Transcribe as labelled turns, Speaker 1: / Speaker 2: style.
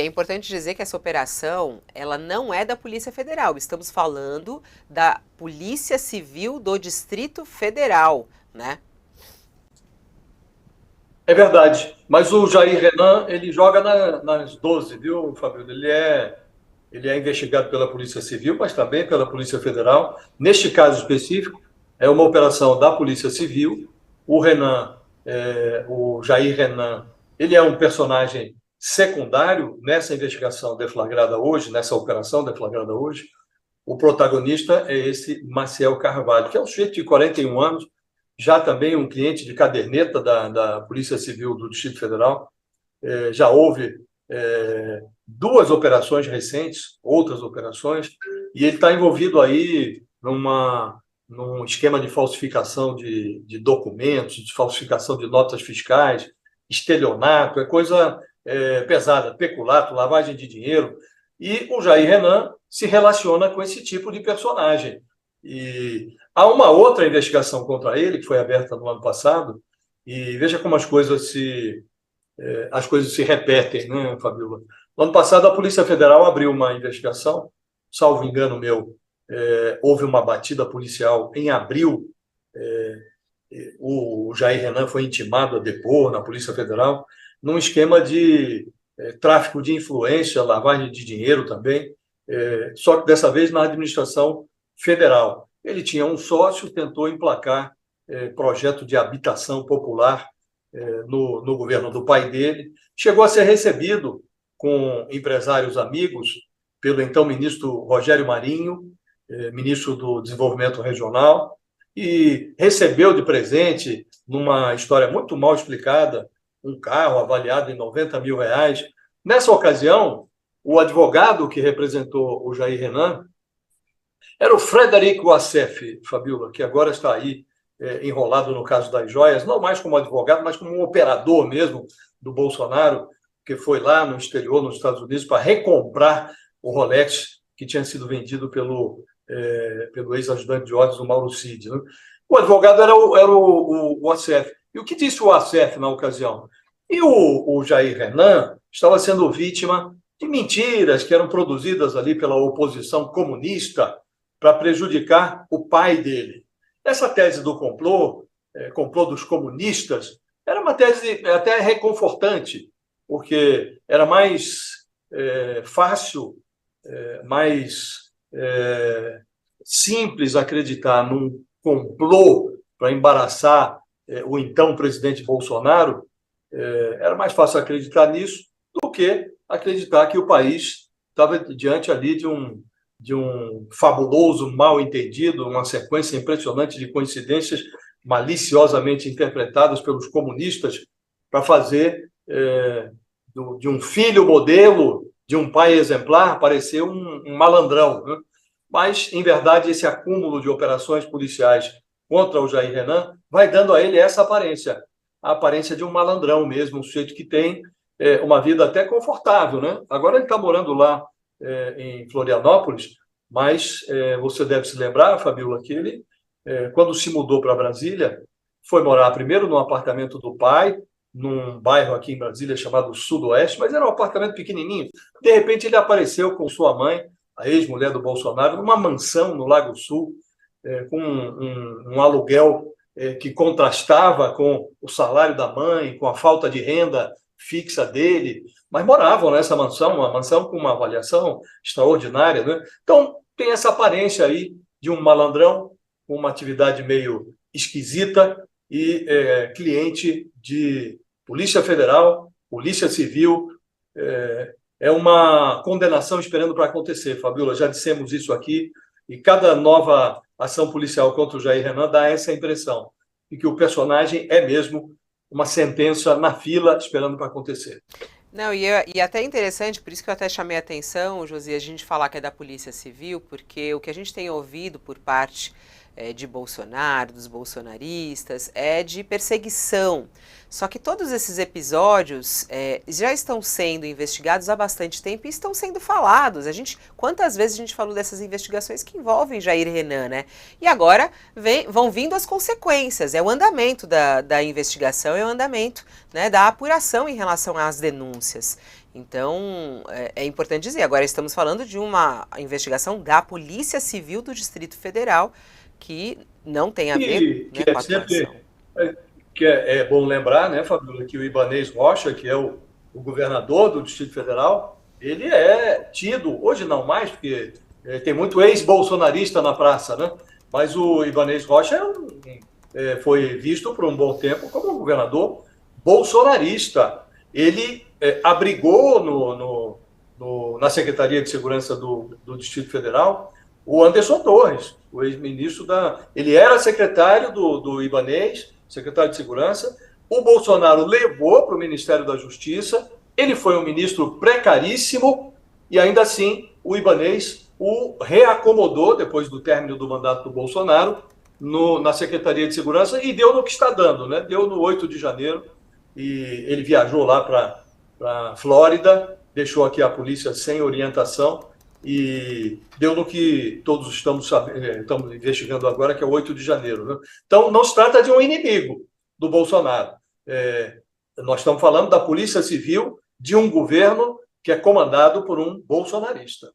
Speaker 1: É importante dizer que essa operação, ela não é da Polícia Federal. Estamos falando da Polícia Civil do Distrito Federal, né?
Speaker 2: É verdade, mas o Jair Renan, ele joga nas 12, viu, Fabio? Ele é investigado pela Polícia Civil, mas também pela Polícia Federal. Neste caso específico, é uma operação da Polícia Civil. O Jair Renan, ele é um personagem secundário nessa investigação deflagrada hoje, nessa operação deflagrada hoje. O protagonista é esse Maciel Carvalho, que é um sujeito de 41 anos, já também um cliente de caderneta da Polícia Civil do Distrito Federal. Já houve duas operações recentes, outras operações, e ele está envolvido aí num esquema de falsificação de documentos, de falsificação de notas fiscais, estelionato, é coisa pesada, peculato, lavagem de dinheiro. E o Jair Renan se relaciona com esse tipo de personagem. E há uma outra investigação contra ele, que foi aberta no ano passado, e veja como as coisas se repetem, né, Fabiola? No ano passado, a Polícia Federal abriu uma investigação, salvo engano meu, houve uma batida policial em abril, o Jair Renan foi intimado a depor na Polícia Federal, num esquema de tráfico de influência, lavagem de dinheiro também, só que dessa vez na administração federal. Ele tinha um sócio, tentou emplacar projeto de habitação popular no governo do pai dele, chegou a ser recebido com empresários amigos pelo então ministro Rogério Marinho, ministro do Desenvolvimento Regional, e recebeu de presente, numa história muito mal explicada, um carro avaliado em R$ 90 mil. Nessa ocasião, o advogado que representou o Jair Renan era o Frederico Wassef, Fabiola, que agora está aí enrolado no caso das joias, não mais como advogado, mas como um operador mesmo do Bolsonaro, que foi lá no exterior, nos Estados Unidos, para recomprar o Rolex que tinha sido vendido pelo ex-ajudante de ordens, o Mauro Cid. Né? O advogado era o Wassef. E o que disse o Wassef na ocasião? E o Jair Renan estava sendo vítima de mentiras que eram produzidas ali pela oposição comunista para prejudicar o pai dele. Essa tese do complô dos comunistas, era uma tese até reconfortante, porque era mais fácil, mais simples acreditar num complô para embaraçar o então presidente Bolsonaro, era mais fácil acreditar nisso do que acreditar que o país estava diante ali de um fabuloso mal-entendido, uma sequência impressionante de coincidências maliciosamente interpretadas pelos comunistas para fazer de um filho modelo, de um pai exemplar, parecer um malandrão. Né? Mas, em verdade, esse acúmulo de operações policiais contra o Jair Renan vai dando a ele essa aparência, a aparência de um malandrão mesmo, um sujeito que tem uma vida até confortável. Né? Agora ele está morando lá em Florianópolis, mas você deve se lembrar, Fabiola, que ele, quando se mudou para Brasília, foi morar primeiro num apartamento do pai, num bairro aqui em Brasília chamado Sudoeste, mas era um apartamento pequenininho. De repente ele apareceu com sua mãe, a ex-mulher do Bolsonaro, numa mansão no Lago Sul, com um aluguel que contrastava com o salário da mãe, com a falta de renda fixa dele, mas moravam nessa mansão, uma mansão com uma avaliação extraordinária. Né? Então, tem essa aparência aí de um malandrão com uma atividade meio esquisita e cliente de Polícia Federal, Polícia Civil. É uma condenação esperando para acontecer, Fabiola. Já dissemos isso aqui, e cada nova ação policial contra o Jair Renan dá essa impressão de que o personagem é mesmo uma sentença na fila esperando para acontecer.
Speaker 1: Não, e até interessante, por isso que eu até chamei a atenção, Josi, a gente falar que é da Polícia Civil, porque o que a gente tem ouvido por parte de Bolsonaro, dos bolsonaristas, é de perseguição. Só que todos esses episódios já estão sendo investigados há bastante tempo e estão sendo falados. Quantas vezes a gente falou dessas investigações que envolvem Jair Renan, né? E agora vão vindo as consequências, é o andamento da investigação, é o andamento, né, da apuração em relação às denúncias. Então, é importante dizer, agora estamos falando de uma investigação da Polícia Civil do Distrito Federal, que não tem a ver,
Speaker 2: Que
Speaker 1: né,
Speaker 2: é
Speaker 1: com a atuação.
Speaker 2: sempre é bom lembrar, né, Fabíola, que o Ibanez Rocha, que é o governador do Distrito Federal, ele é tido, hoje não mais, porque tem muito ex-bolsonarista na praça, né? Mas o Ibanez Rocha foi visto por um bom tempo como um governador bolsonarista. Ele abrigou na Secretaria de Segurança do Distrito Federal o Anderson Torres, o ex-ministro Ele era secretário do Ibanez, secretário de Segurança. O Bolsonaro levou para o Ministério da Justiça. Ele foi um ministro precaríssimo e, ainda assim, o Ibanez o reacomodou, depois do término do mandato do Bolsonaro, na Secretaria de Segurança e deu no que está dando, né? Deu no 8 de janeiro e ele viajou lá para a Flórida, deixou aqui a polícia sem orientação e deu no que todos estamos investigando agora, que é o 8 de janeiro. Né? Então, não se trata de um inimigo do Bolsonaro. Nós estamos falando da Polícia Civil de um governo que é comandado por um bolsonarista.